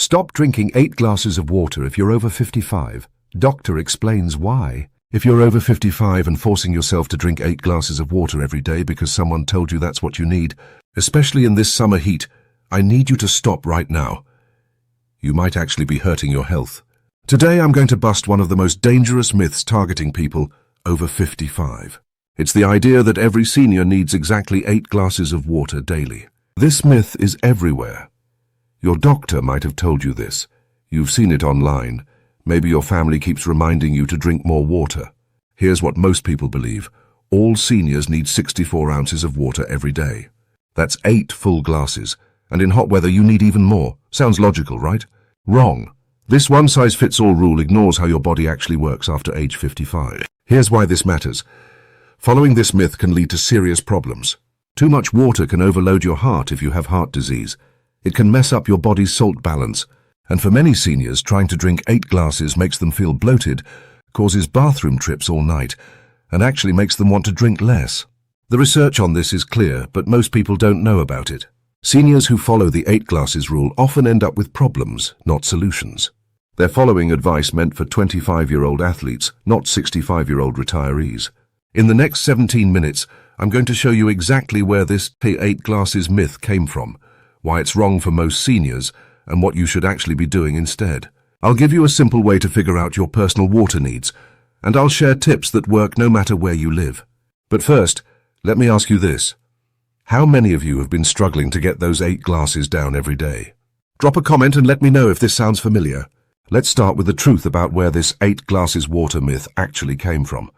Stop drinking 8 glasses of water if you're over 55. Doctor explains why. If you're over 55 and forcing yourself to drink 8 glasses of water every day because someone told you that's what you need, especially in this summer heat, I need you to stop right now. You might actually be hurting your health. Today I'm going to bust one of the most dangerous myths targeting people over 55. It's the idea that every senior needs exactly 8 glasses of water daily. This myth is everywhere. Your doctor might have told you this. You've seen it online. Maybe your family keeps reminding you to drink more water. Here's what most people believe. All seniors need 64 ounces of water every day. That's 8 full glasses. And in hot weather you need even more. Sounds logical, right? Wrong. This one-size-fits-all rule ignores how your body actually works after age 55. Here's why this matters. Following this myth can lead to serious problems. Too much water can overload your heart if you have heart disease. It can mess up your body's salt balance. And for many seniors, trying to drink 8 glasses makes them feel bloated, causes bathroom trips all night, and actually makes them want to drink less. The research on this is clear, but most people don't know about it. Seniors who follow the 8 glasses rule often end up with problems, not solutions. They're following advice meant for 25-year-old athletes, not 65-year-old retirees. In the next 17 minutes, I'm going to show you exactly where this 8 glasses myth came from, why it's wrong for most seniors, and what you should actually be doing instead. I'll give you a simple way to figure out your personal water needs, and I'll share tips that work no matter where you live. But first, let me ask you this. How many of you have been struggling to get those 8 glasses down every day? Drop a comment and let me know if this sounds familiar. Let's start with the truth about where this 8 glasses water myth actually came from.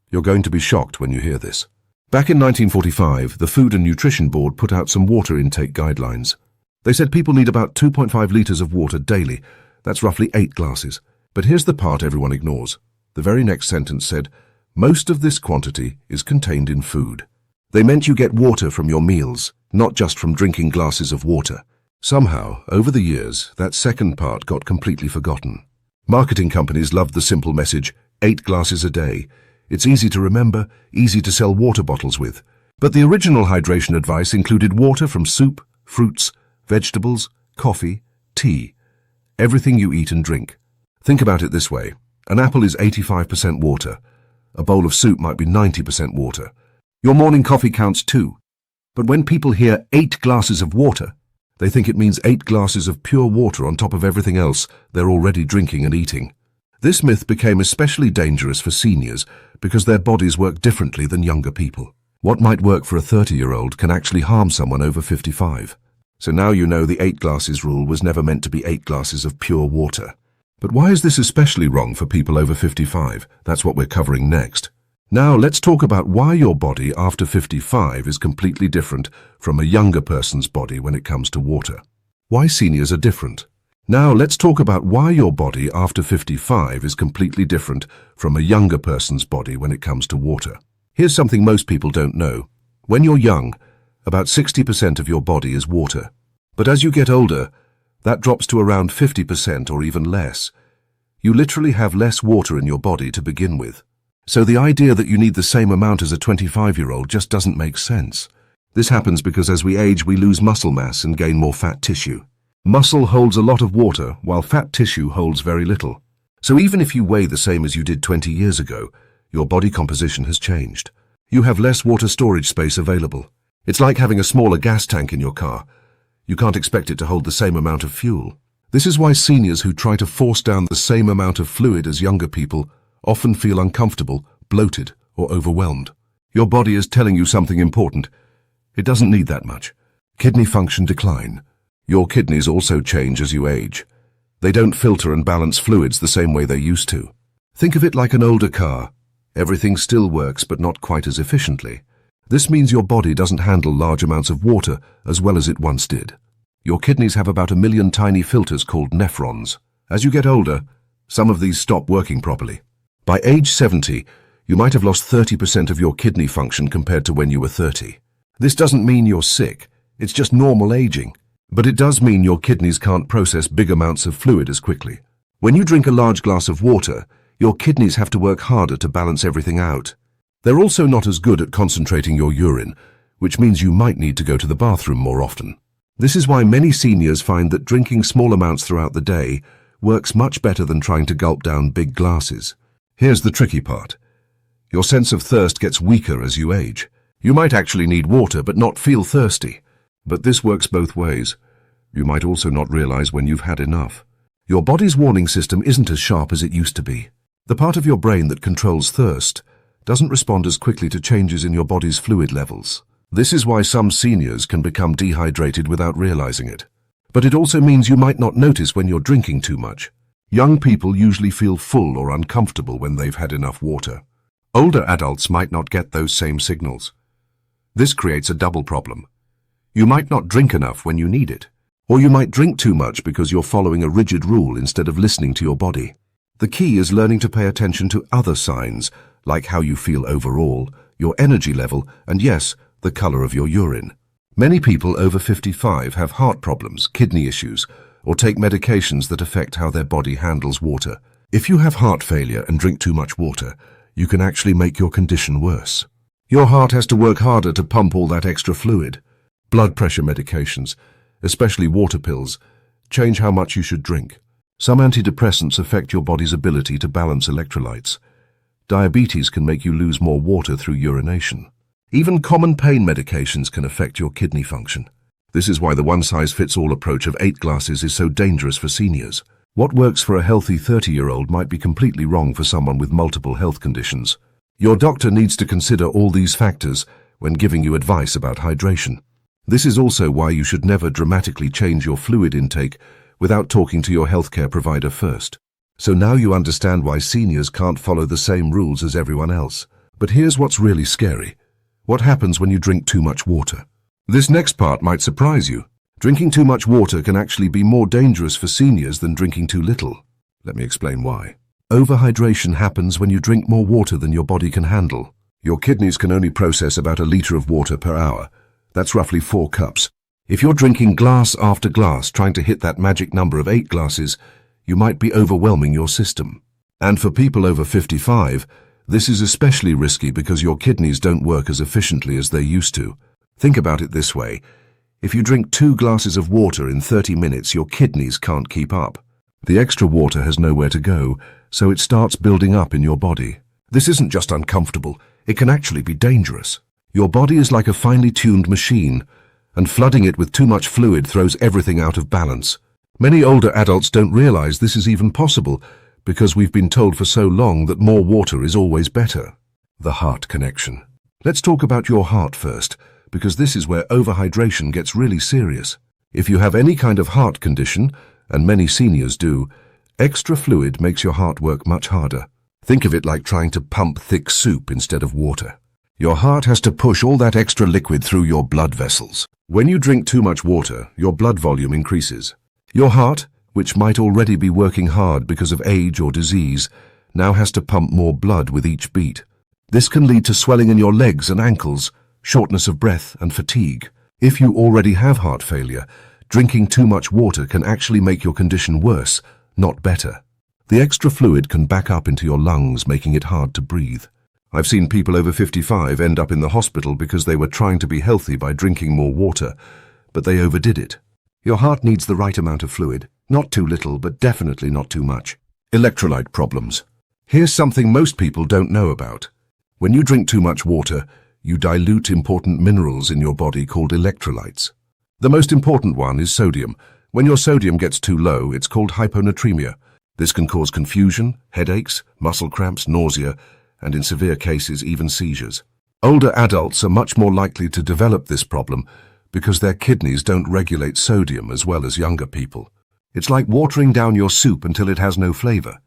You're going to be shocked when you hear this. Back in 1945, the Food and Nutrition Board put out some water intake guidelines. They said people need about 2.5 litres of water daily. That's roughly 8 glasses. But here's the part everyone ignores. The very next sentence said, most of this quantity is contained in food. They meant you get water from your meals, not just from drinking glasses of water. Somehow, over the years, that second part got completely forgotten. Marketing companies loved the simple message, 8 glasses a day. It's easy to remember, easy to sell water bottles with. But the original hydration advice included water from soup, fruits, vegetables, coffee, tea, everything you eat and drink. Think about it this way. An apple is 85% water. A bowl of soup might be 90% water. Your morning coffee counts too. But when people hear 8 glasses of water, they think it means 8 glasses of pure water on top of everything else they're already drinking and eating. This myth became especially dangerous for seniors because their bodies work differently than younger people. What might work for a 30-year-old can actually harm someone over 55. So now you know the 8 glasses rule was never meant to be 8 glasses of pure water. But why is this especially wrong for people over 55? That's what we're covering next. Now let's talk about why your body after 55 is completely different from a younger person's body when it comes to water. Why seniors are different. Now let's talk about why your body after 55 is completely different from a younger person's body when it comes to water. Here's something most people don't know. When you're young, about 60% of your body is water. But as you get older, that drops to around 50% or even less. You literally have less water in your body to begin with. So the idea that you need the same amount as a 25-year-old just doesn't make sense. This happens because as we age, we lose muscle mass and gain more fat tissue. Muscle holds a lot of water, while fat tissue holds very little. So even if you weigh the same as you did 20 years ago, your body composition has changed. You have less water storage space available. It's like having a smaller gas tank in your car. You can't expect it to hold the same amount of fuel. This is why seniors who try to force down the same amount of fluid as younger people often feel uncomfortable, bloated, or overwhelmed. Your body is telling you something important. It doesn't need that much. Kidney function decline. Your kidneys also change as you age. They don't filter and balance fluids the same way they used to. Think of it like an older car. Everything still works, but not quite as efficiently. This means your body doesn't handle large amounts of water as well as it once did. Your kidneys have about 1 million tiny filters called nephrons. As you get older, some of these stop working properly. By age 70, you might have lost 30% of your kidney function compared to when you were 30. This doesn't mean you're sick. It's just normal aging. But it does mean your kidneys can't process big amounts of fluid as quickly. When you drink a large glass of water, your kidneys have to work harder to balance everything out. They're also not as good at concentrating your urine, which means you might need to go to the bathroom more often. This is why many seniors find that drinking small amounts throughout the day works much better than trying to gulp down big glasses. Here's the tricky part. Your sense of thirst gets weaker as you age. You might actually need water but not feel thirsty. But this works both ways. You might also not realize when you've had enough. Your body's warning system isn't as sharp as it used to be. The part of your brain that controls thirst doesn't respond as quickly to changes in your body's fluid levels. This is why some seniors can become dehydrated without realizing it. But it also means you might not notice when you're drinking too much. Young people usually feel full or uncomfortable when they've had enough water. Older adults might not get those same signals. This creates a double problem. You might not drink enough when you need it, or you might drink too much because you're following a rigid rule instead of listening to your body. The key is learning to pay attention to other signs, like how you feel overall, your energy level, and yes, the color of your urine. Many people over 55 have heart problems, kidney issues, or take medications that affect how their body handles water. If you have heart failure and drink too much water, you can actually make your condition worse. Your heart has to work harder to pump all that extra fluid. Blood pressure medications, especially water pills, change how much you should drink. Some antidepressants affect your body's ability to balance electrolytes. Diabetes can make you lose more water through urination. Even common pain medications can affect your kidney function. This is why the one-size-fits-all approach of 8 glasses is so dangerous for seniors. What works for a healthy 30-year-old might be completely wrong for someone with multiple health conditions. Your doctor needs to consider all these factors when giving you advice about hydration. This is also why you should never dramatically change your fluid intake without talking to your healthcare provider first. So now you understand why seniors can't follow the same rules as everyone else. But here's what's really scary. What happens when you drink too much water? This next part might surprise you. Drinking too much water can actually be more dangerous for seniors than drinking too little. Let me explain why. Overhydration happens when you drink more water than your body can handle. Your kidneys can only process about 1 liter of water per hour. That's roughly 4 cups. If you're drinking glass after glass trying to hit that magic number of 8 glasses, you might be overwhelming your system. And for people over 55, this is especially risky because your kidneys don't work as efficiently as they used to. Think about it this way. If you drink 2 glasses of water in 30 minutes, your kidneys can't keep up. The extra water has nowhere to go, so it starts building up in your body. This isn't just uncomfortable, it can actually be dangerous. Your body is like a finely tuned machine, and flooding it with too much fluid throws everything out of balance. Many older adults don't realize this is even possible because we've been told for so long that more water is always better. The heart connection. Let's talk about your heart first, because this is where overhydration gets really serious. If you have any kind of heart condition, and many seniors do, extra fluid makes your heart work much harder. Think of it like trying to pump thick soup instead of water. Your heart has to push all that extra liquid through your blood vessels. When you drink too much water, your blood volume increases. Your heart, which might already be working hard because of age or disease, now has to pump more blood with each beat. This can lead to swelling in your legs and ankles, shortness of breath and fatigue. If you already have heart failure, drinking too much water can actually make your condition worse, not better. The extra fluid can back up into your lungs, making it hard to breathe. I've seen people over 55 end up in the hospital because they were trying to be healthy by drinking more water, but they overdid it. Your heart needs the right amount of fluid, not too little, but definitely not too much. Electrolyte problems. Here's something most people don't know about. When you drink too much water, you dilute important minerals in your body called electrolytes. The most important one is sodium. When your sodium gets too low, it's called hyponatremia. This can cause confusion, headaches, muscle cramps, nausea, and in severe cases, even seizures. Older adults are much more likely to develop this problem because their kidneys don't regulate sodium as well as younger people. It's like watering down your soup until it has no flavor.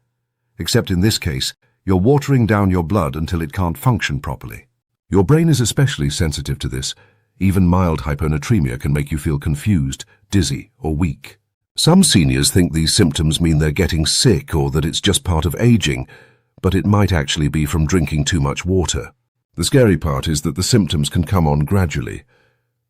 Except in this case, you're watering down your blood until it can't function properly. Your brain is especially sensitive to this. Even mild hyponatremia can make you feel confused, dizzy, or weak. Some seniors think these symptoms mean they're getting sick or that it's just part of aging, but it might actually be from drinking too much water. The scary part is that the symptoms can come on gradually,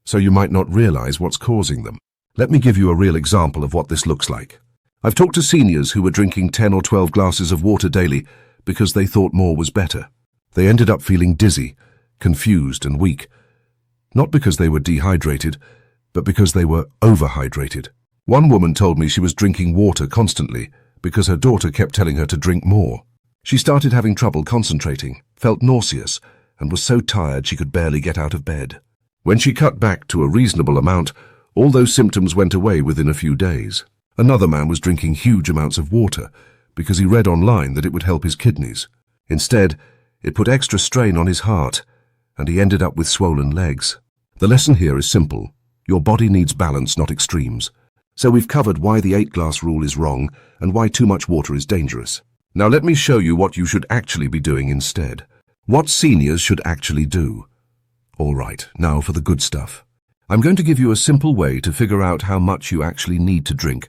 so you might not realize what's causing them. Let me give you a real example of what this looks like. I've talked to seniors who were drinking 10 or 12 glasses of water daily because they thought more was better. They ended up feeling dizzy, confused and weak, not because they were dehydrated, but because they were overhydrated. One woman told me she was drinking water constantly because her daughter kept telling her to drink more. She started having trouble concentrating, felt nauseous, and was so tired she could barely get out of bed. When she cut back to a reasonable amount, all those symptoms went away within a few days. Another man was drinking huge amounts of water because he read online that it would help his kidneys. Instead, it put extra strain on his heart, and he ended up with swollen legs. The lesson here is simple. Your body needs balance, not extremes. So we've covered why the 8-glass rule is wrong and why too much water is dangerous. Now let me show you what you should actually be doing instead. What seniors should actually do. All right, now for the good stuff. I'm going to give you a simple way to figure out how much you actually need to drink,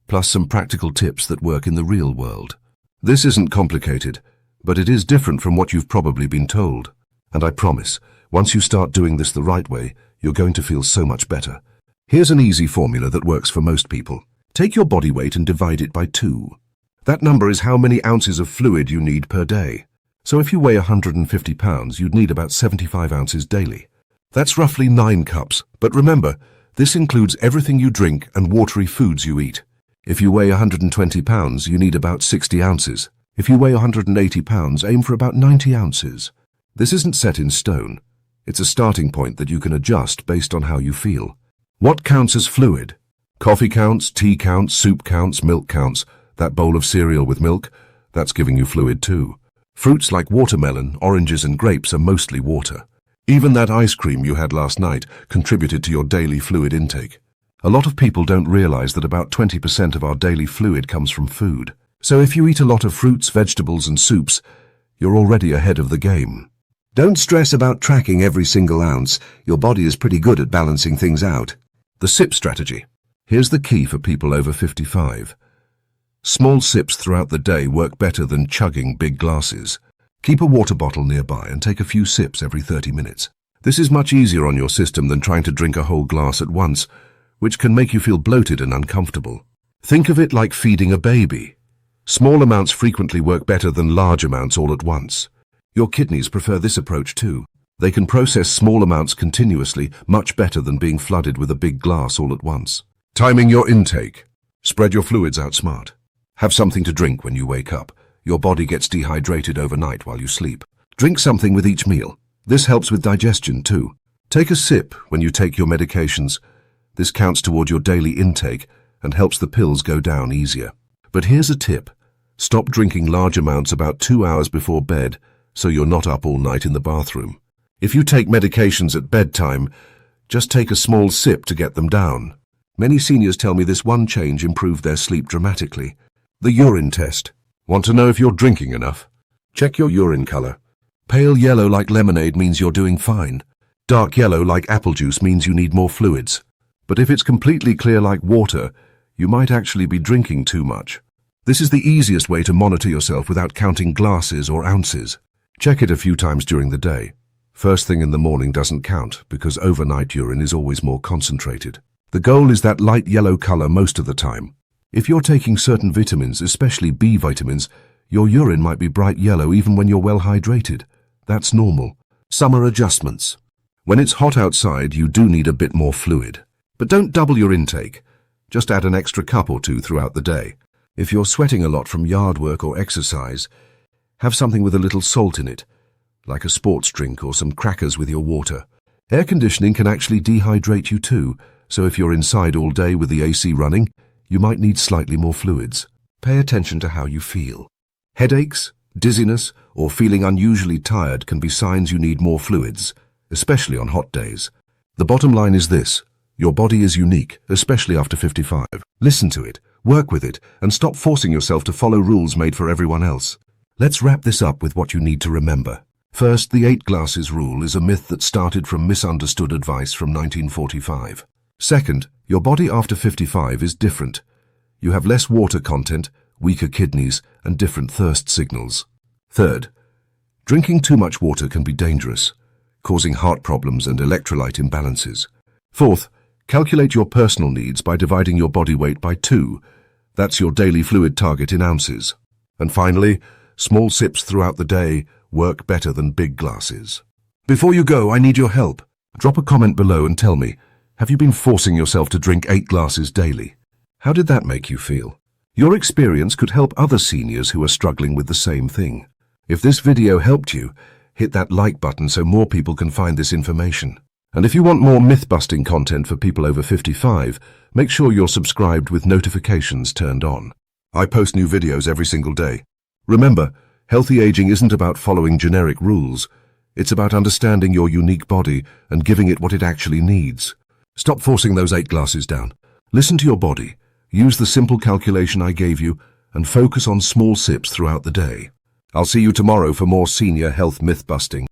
plus some practical tips that work in the real world. This isn't complicated, but it is different from what you've probably been told. And I promise, once you start doing this the right way, you're going to feel so much better. Here's an easy formula that works for most people. Take your body weight and divide it by 2. That number is how many ounces of fluid you need per day. So if you weigh 150 pounds, you'd need about 75 ounces daily. That's roughly 9 cups, but remember, this includes everything you drink and watery foods you eat. If you weigh 120 pounds, you need about 60 ounces. If you weigh 180 pounds, aim for about 90 ounces. This isn't set in stone. It's a starting point that you can adjust based on how you feel. What counts as fluid? Coffee counts, tea counts, soup counts, milk counts. That bowl of cereal with milk, that's giving you fluid too. Fruits like watermelon, oranges and grapes are mostly water. Even that ice cream you had last night contributed to your daily fluid intake. A lot of people don't realize that about 20% of our daily fluid comes from food. So if you eat a lot of fruits, vegetables and soups, you're already ahead of the game. Don't stress about tracking every single ounce. Your body is pretty good at balancing things out. The sip strategy. Here's the key for people over 55. Small sips throughout the day work better than chugging big glasses. Keep a water bottle nearby and take a few sips every 30 minutes. This is much easier on your system than trying to drink a whole glass at once, which can make you feel bloated and uncomfortable. Think of it like feeding a baby. Small amounts frequently work better than large amounts all at once. Your kidneys prefer this approach too. They can process small amounts continuously much better than being flooded with a big glass all at once. Timing your intake. Spread your fluids out smart. Have something to drink when you wake up. Your body gets dehydrated overnight while you sleep. Drink something with each meal. This helps with digestion too. Take a sip when you take your medications. This counts toward your daily intake and helps the pills go down easier. But here's a tip. Stop drinking large amounts about 2 hours before bed so you're not up all night in the bathroom. If you take medications at bedtime, just take a small sip to get them down. Many seniors tell me this one change improved their sleep dramatically. The urine test. Want to know if you're drinking enough? Check your urine color. Pale yellow like lemonade means you're doing fine. Dark yellow like apple juice means you need more fluids. But if it's completely clear like water, you might actually be drinking too much. This is the easiest way to monitor yourself without counting glasses or ounces. Check it a few times during the day. First thing in the morning doesn't count because overnight urine is always more concentrated. The goal is that light yellow color most of the time. If you're taking certain vitamins, especially B vitamins, your urine might be bright yellow even when you're well hydrated. That's normal. Summer adjustments. When it's hot outside, you do need a bit more fluid. But don't double your intake. Just add an extra cup or 2 throughout the day. If you're sweating a lot from yard work or exercise, have something with a little salt in it, like a sports drink or some crackers with your water. Air conditioning can actually dehydrate you too, so if you're inside all day with the AC running, you might need slightly more fluids. Pay attention to how you feel. Headaches, dizziness, or feeling unusually tired can be signs you need more fluids, especially on hot days. The bottom line is this: your body is unique, especially after 55. Listen to it, work with it, and stop forcing yourself to follow rules made for everyone else. Let's wrap this up with what you need to remember. First, the 8 glasses rule is a myth that started from misunderstood advice from 1945. Second, your body after 55 is different. You have less water content, weaker kidneys, and different thirst signals. Third, drinking too much water can be dangerous, causing heart problems and electrolyte imbalances. Fourth, calculate your personal needs by dividing your body weight by 2. That's your daily fluid target in ounces. And finally, small sips throughout the day work better than big glasses. Before you go, I need your help. Drop a comment below and tell me, Have you been forcing yourself to drink 8 glasses daily? How did that make you feel? Your experience could help other seniors who are struggling with the same thing. If this video helped you, hit that like button so more people can find this information. And if you want more myth-busting content for people over 55, make sure you're subscribed with notifications turned on. I post new videos every single day. Remember, healthy aging isn't about following generic rules. It's about understanding your unique body and giving it what it actually needs. Stop forcing those 8 glasses down. Listen to your body. Use the simple calculation I gave you and focus on small sips throughout the day. I'll see you tomorrow for more senior health myth-busting.